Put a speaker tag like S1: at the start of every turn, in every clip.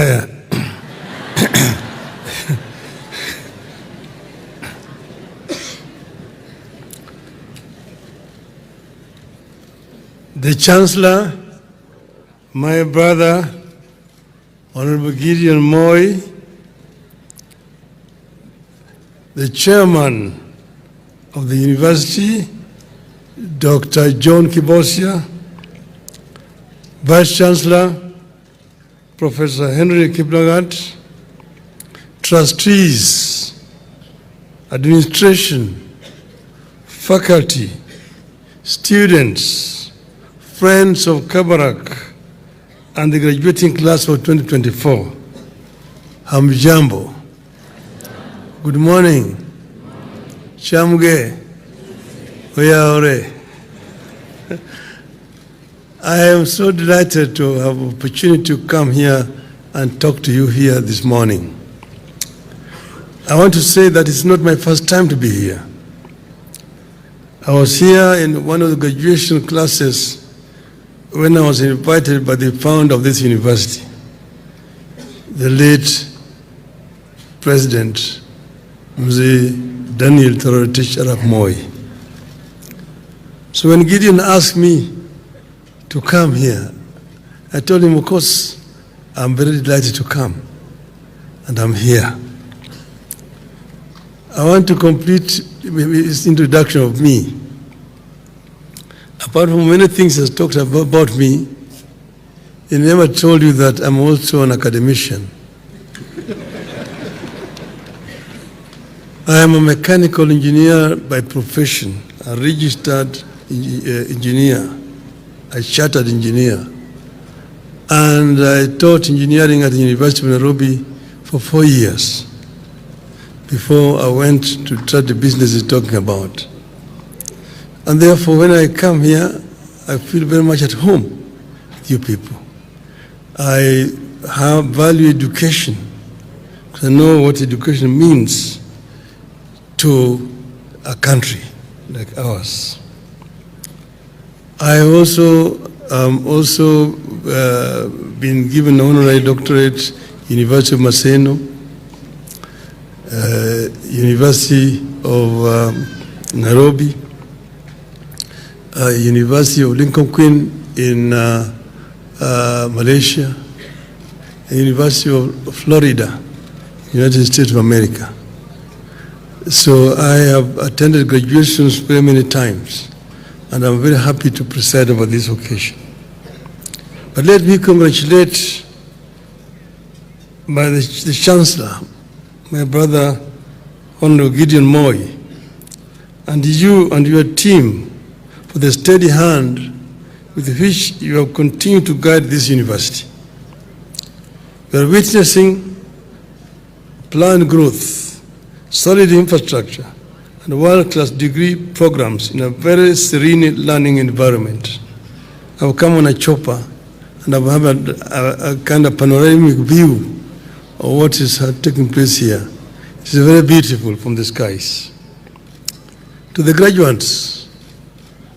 S1: Haya. The Chancellor, my brother, Honorable Gideon Moi, the Chairman of the University, Dr. John Kibosia, Vice Chancellor, Professor Henry Kiplagat, trustees, administration, faculty, students, friends of Kabarak, and the graduating class of 2024. Hamjambo. Good morning. Shamge. Oyaore. I am so delighted to have an opportunity to come here and talk to you here this morning. I want to say that it's not my first time to be here. I was here in one of the graduation classes when I was invited by the founder of this university, the late President Mzee Daniel Toroitich Arap Moi. So when Gideon asked me to come here, I told him, of course, I'm very delighted to come, and I'm here. I want to complete his introduction of me. Apart from many things he's talked about me, he never told you that I'm also an academician. I am a mechanical engineer by profession, a registered engineer, a chartered engineer. And I taught engineering at the University of Nairobi for 4 years before I went to try the business he's talking about. And therefore, when I come here, I feel very much at home with you people. I value education because I know what education means to a country like ours. I also been given an honorary doctorate, University of Maseno, University of Nairobi, University of Lincoln Queen in Malaysia, and University of Florida, United States of America. So I have attended graduations very many times, and I'm very happy to preside over this occasion. But let me congratulate the Chancellor, my brother, Honorable Gideon Moi, and you and your team for the steady hand with which you have continued to guide this university. We are witnessing planned growth, solid infrastructure, and world-class degree programs in a very serene learning environment. I've come on a chopper and I've had a kind of panoramic view of what is taking place here. It's very beautiful from the skies. To the graduates,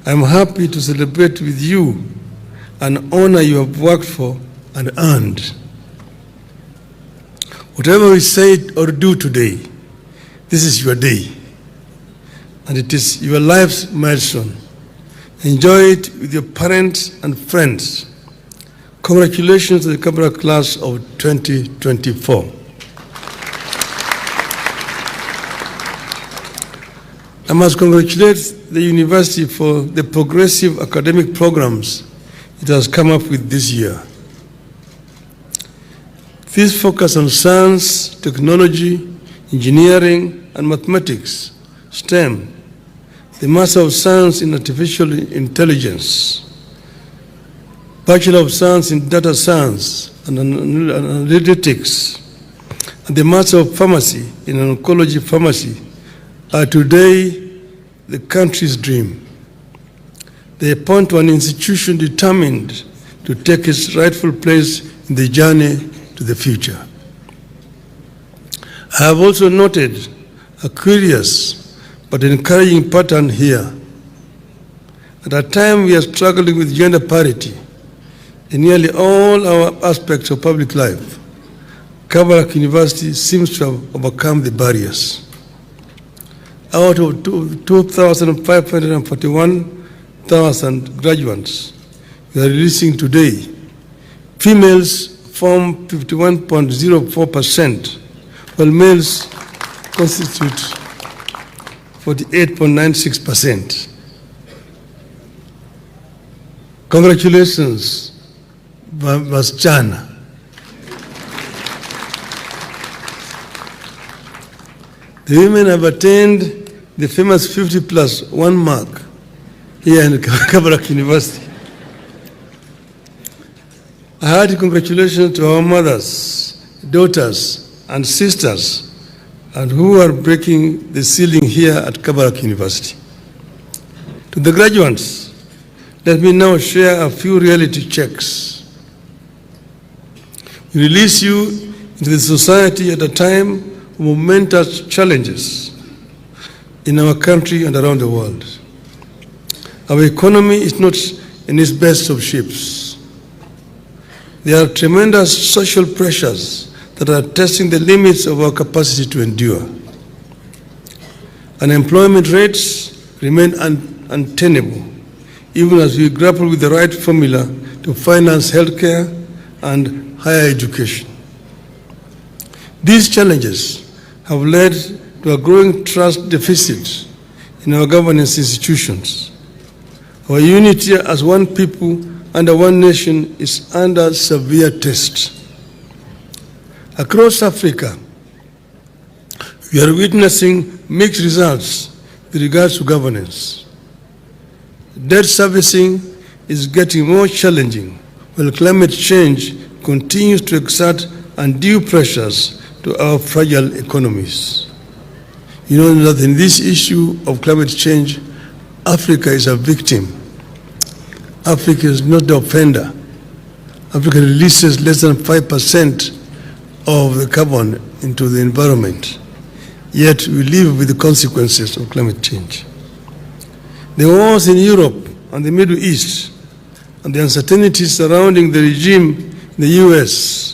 S1: I'm happy to celebrate with you an honor you have worked for and earned. Whatever we say or do today, this is your day, and it is your life's milestone. Enjoy it with your parents and friends. Congratulations to the Kabarak class of 2024. I must congratulate the university for the progressive academic programs it has come up with this year. This focus on science, technology, engineering, and mathematics, STEM, the Master of Science in Artificial Intelligence, Bachelor of Science in Data Science and Analytics, and the Master of Pharmacy in Oncology Pharmacy are today the country's dream. They point to an institution determined to take its rightful place in the journey to the future. I have also noted a curious but encouraging pattern here. At a time we are struggling with gender parity in nearly all our aspects of public life, Kabarak University seems to have overcome the barriers. Out of 2,541,000 graduates we are releasing today, females form 51.04%, while males constitute 48.96%. Congratulations, Tana. The women have attained the famous 50+1 mark here in Kabarak University. I hearty congratulations to our mothers, daughters, and sisters, and who are breaking the ceiling here at Kabarak University. To the graduates, let me now share a few reality checks. We release you into the society at a time of momentous challenges in our country and around the world. Our economy is not in its best of shapes. There are tremendous social pressures that are testing the limits of our capacity to endure. Unemployment rates remain untenable, even as we grapple with the right formula to finance healthcare and higher education. These challenges have led to a growing trust deficit in our governance institutions. Our unity as one people under one nation is under severe test. Across Africa, we are witnessing mixed results with regards to governance. Debt servicing is getting more challenging, while climate change continues to exert undue pressures to our fragile economies. You know that in this issue of climate change, Africa is a victim. Africa is not the offender. Africa releases less than 5% of the carbon into the environment, yet we live with the consequences of climate change. The wars in Europe and the Middle East and the uncertainties surrounding the regime in the US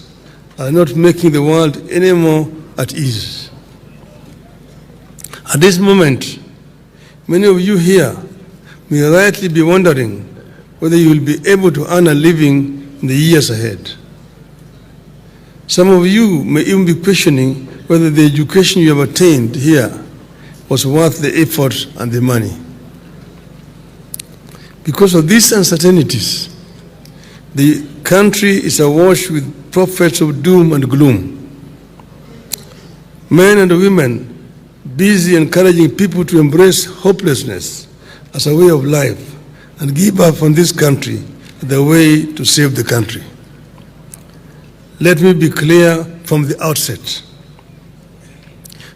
S1: are not making the world any more at ease. At this moment, many of you here may rightly be wondering whether you will be able to earn a living in the years ahead. Some of you may even be questioning whether the education you have attained here was worth the effort and the money. Because of these uncertainties, the country is awash with prophets of doom and gloom. Men and women busy encouraging people to embrace hopelessness as a way of life and give up on this country as the way to save the country. Let me be clear from the outset.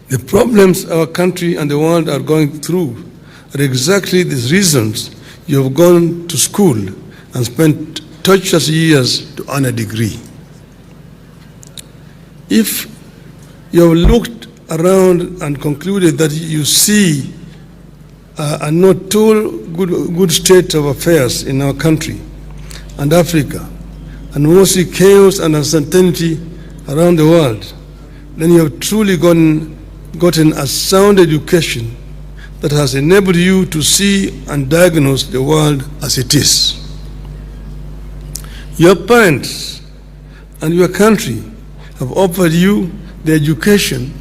S1: The problems our country and the world are going through are exactly the reasons you have gone to school and spent torturous years to earn a degree. If you have looked around and concluded that you see a not too good state of affairs in our country and Africa, and mostly chaos and uncertainty around the world, then you have truly gotten a sound education that has enabled you to see and diagnose the world as it is. Your parents and your country have offered you the education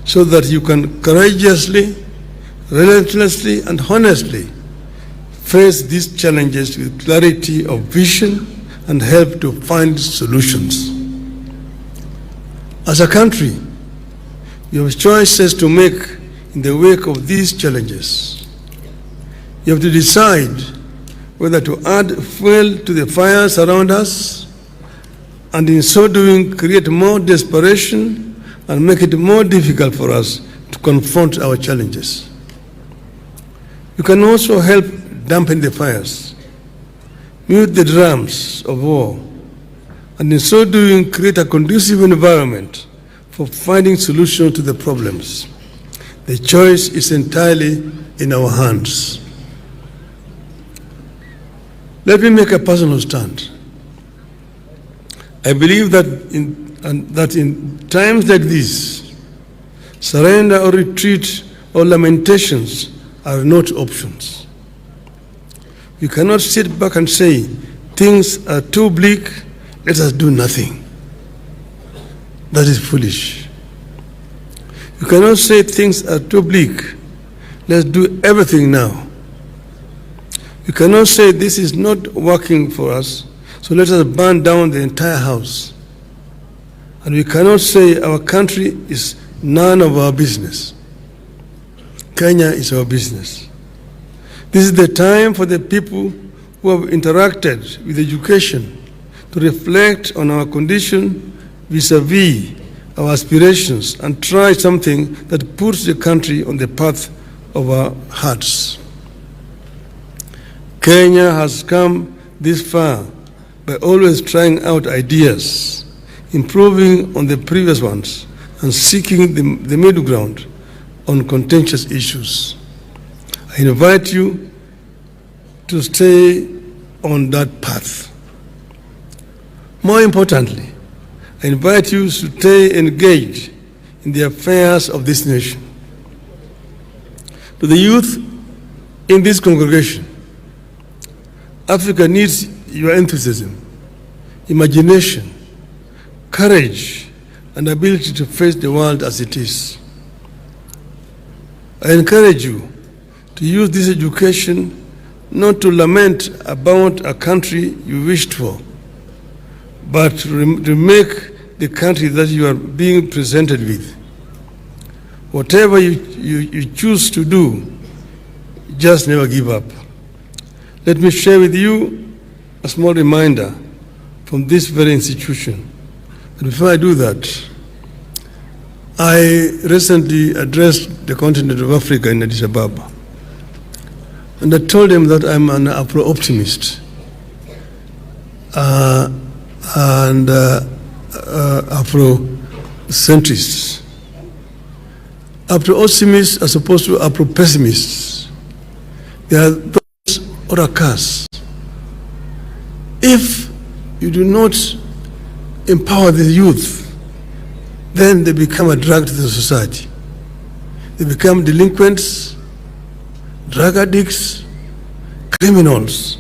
S1: so that you can courageously, relentlessly, and honestly face these challenges with clarity of vision and help to find solutions. As a country, you have choices to make in the wake of these challenges. You have to decide whether to add fuel to the fires around us, and in so doing create more desperation and make it more difficult for us to confront our challenges. You can also help dampen the fires, mute the drums of war, and in so doing create a conducive environment for finding solutions to the problems. The choice is entirely in our hands. Let me make a personal stand. I believe that and that in times like this, surrender or retreat or lamentations are not options. You cannot sit back and say, things are too bleak, let us do nothing. That is foolish. You cannot say things are too bleak, let's do everything now. You cannot say this is not working for us, so let us burn down the entire house. And we cannot say our country is none of our business. Kenya is our business. This is the time for the people who have interacted with education to reflect on our condition vis-a-vis our aspirations and try something that puts the country on the path of our hearts. Kenya has come this far by always trying out ideas, improving on the previous ones, and seeking the middle ground on contentious issues. I invite you to stay on that path. More importantly, I invite you to stay engaged in the affairs of this nation. To the youth in this congregation, Africa needs your enthusiasm, imagination, courage, and ability to face the world as it is. I encourage you to use this education not to lament about a country you wished for, but to make the country that you are being presented with. Whatever you choose to do, just never give up. Let me share with you a small reminder from this very institution. But before I do that, I recently addressed the continent of Africa in Addis Ababa. And I told them that I'm an Afro-optimist and Afro-centrist. Afro-optimists as opposed to Afro-pessimists. They are those oracles. If you do not empower the youth, then they become a drag to the society. They become delinquents, drug addicts, criminals.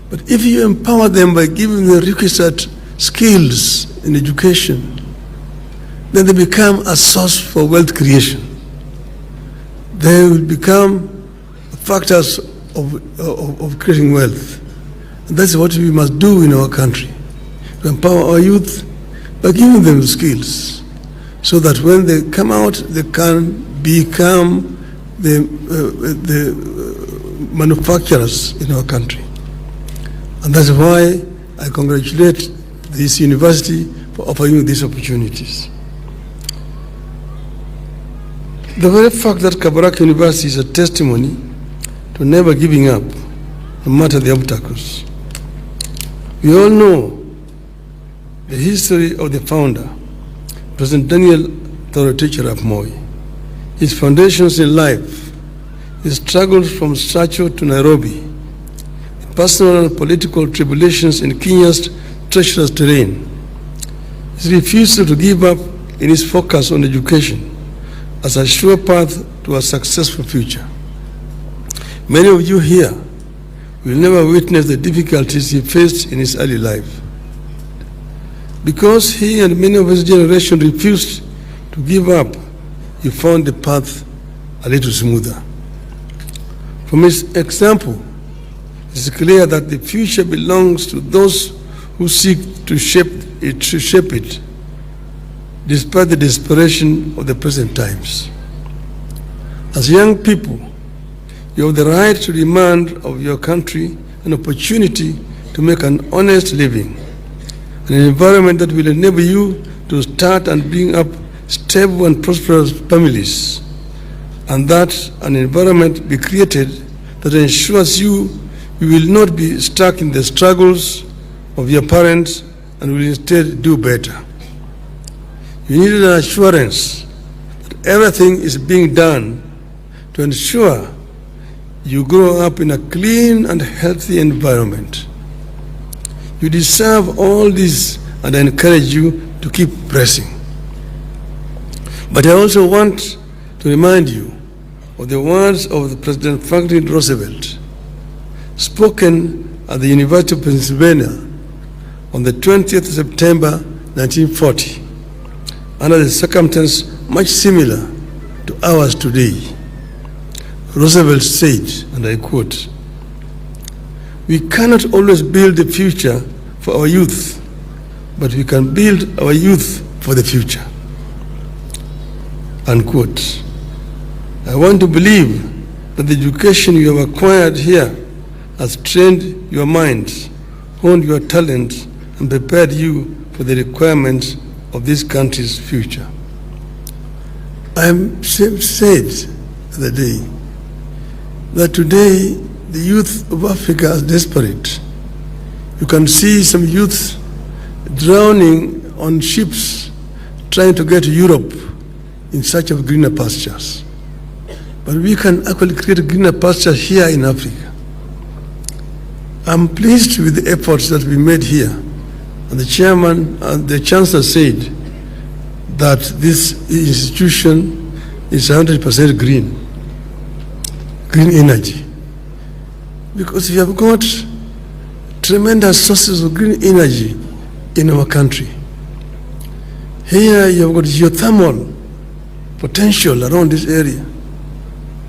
S1: But if you empower them by giving them requisite skills in education, then they become a source for wealth creation. They will become factors of creating wealth. And that's what we must do in our country, to empower our youth by giving them skills, so that when they come out, they can become the manufacturers in our country. And that's why I congratulate this university for offering these opportunities. The very fact that Kabarak University is a testimony to never giving up, no matter the obstacles. We all know the history of the founder, President Daniel Arap Moi, his foundations in life, his struggles from Stacho to Nairobi, the personal and political tribulations in Kenya's treacherous terrain, his refusal to give up in his focus on education as a sure path to a successful future. Many of you here will never witness the difficulties he faced in his early life. Because he and many of his generation refused to give up, he found the path a little smoother. From his example, it is clear that the future belongs to those who seek to shape it, despite the desperation of the present times. As young people, you have the right to demand of your country an opportunity to make an honest living, an environment that will enable you to start and bring up stable and prosperous families, and that an environment be created that ensures you will not be stuck in the struggles of your parents and will instead do better. You need an assurance that everything is being done to ensure you grow up in a clean and healthy environment. You deserve all these and I encourage you to keep pressing. But I also want to remind you of the words of the President Franklin Roosevelt, spoken at the University of Pennsylvania on the 20th of September 1940, under the circumstance much similar to ours today. Roosevelt said, and I quote, "We cannot always build the future for our youth, but we can build our youth for the future." Unquote. I want to believe that the education you have acquired here has trained your minds, honed your talents, and prepared you for the requirements of this country's future. I said the other day that today the youth of Africa is desperate. You can see some youth drowning on ships trying to get to Europe in search of greener pastures. But we can actually create greener pastures here in Africa. I'm pleased with the efforts that we made here. And the chairman and the chancellor said that this institution is 100% green energy. Because we have got tremendous sources of green energy in our country. Here you have got geothermal potential around this area.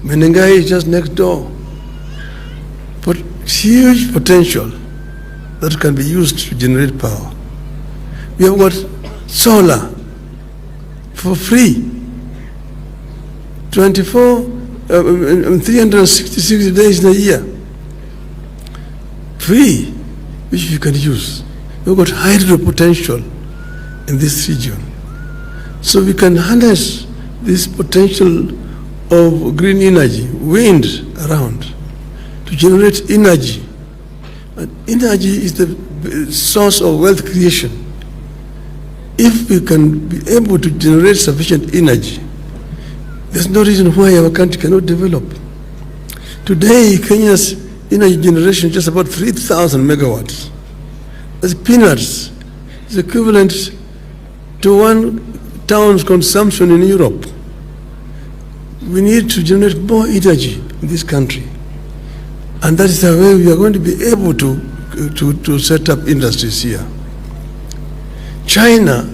S1: Menengai is just next door. But huge potential that can be used to generate power. We have got solar for free, 366 days in a year, free, which you can use. We've got hydro potential in this region. So we can harness this potential of green energy, wind around, to generate energy. And energy is the source of wealth creation. If we can be able to generate sufficient energy, there's no reason why our country cannot develop. Today, Kenya's energy generation is just about 3,000 megawatts. That's peanuts. It's equivalent to one town's consumption in Europe. We need to generate more energy in this country. And that is the way we are going to be able to set up industries here. China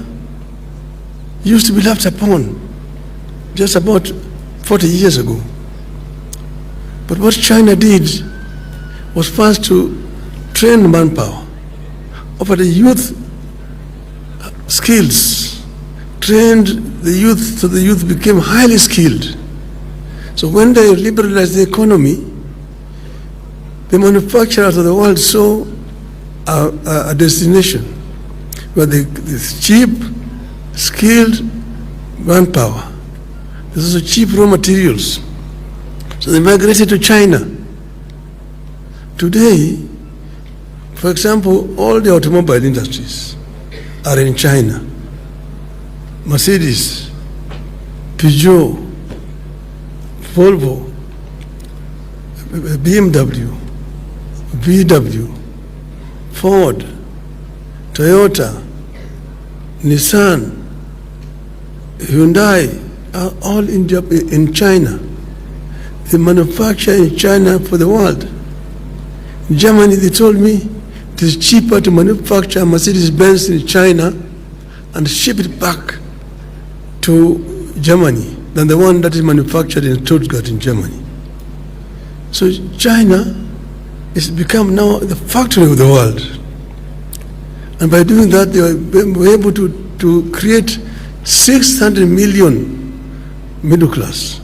S1: used to be laughed upon just about 40 years ago. But what China did was first to train manpower, offer the youth skills, trained the youth so the youth became highly skilled. So when they liberalized the economy, the manufacturers of the world saw a destination where there's cheap, skilled manpower. There's also cheap raw materials. So they migrated to China. Today, for example, all the automobile industries are in China. Mercedes, Peugeot, Volvo, BMW, VW, Ford, Toyota, Nissan, Hyundai are all in China. They manufacture in China for the world. In Germany, they told me it is cheaper to manufacture Mercedes-Benz in China and ship it back to Germany than the one that is manufactured in Stuttgart in Germany. So China has become now the factory of the world. And by doing that, they were able to create 600 million middle class,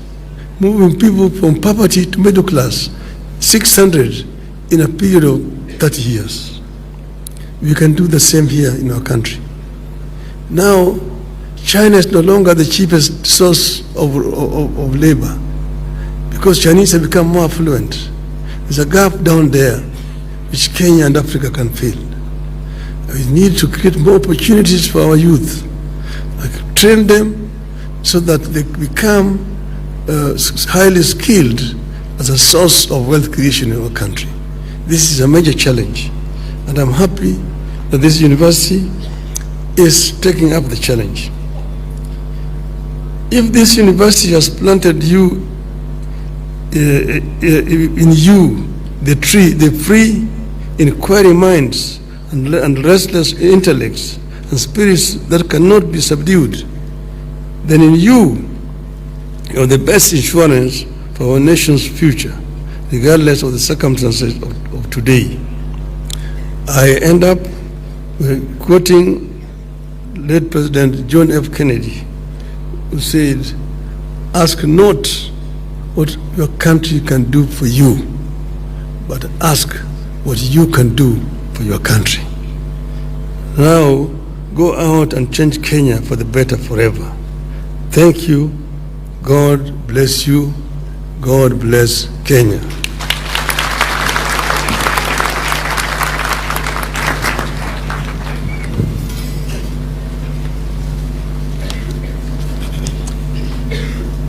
S1: moving people from poverty to middle class, 600 in a period of 30 years. We can do the same here in our country. Now, China is no longer the cheapest source of labor because Chinese have become more affluent. There's a gap down there which Kenya and Africa can fill. We need to create more opportunities for our youth, train them so that they become highly skilled as a source of wealth creation in our country. This is a major challenge, and I'm happy that this university is taking up the challenge. If this university has planted you in you the free inquiry minds and restless intellects and spirits that cannot be subdued, then in you are the best insurance for our nation's future, regardless of the circumstances of today. I end up quoting late President John F. Kennedy, who said, "Ask not what your country can do for you, but ask what you can do for your country." Now, go out and change Kenya for the better forever. Thank you. God bless you. God bless Kenya.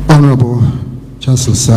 S2: Honorable Chancellor Sir.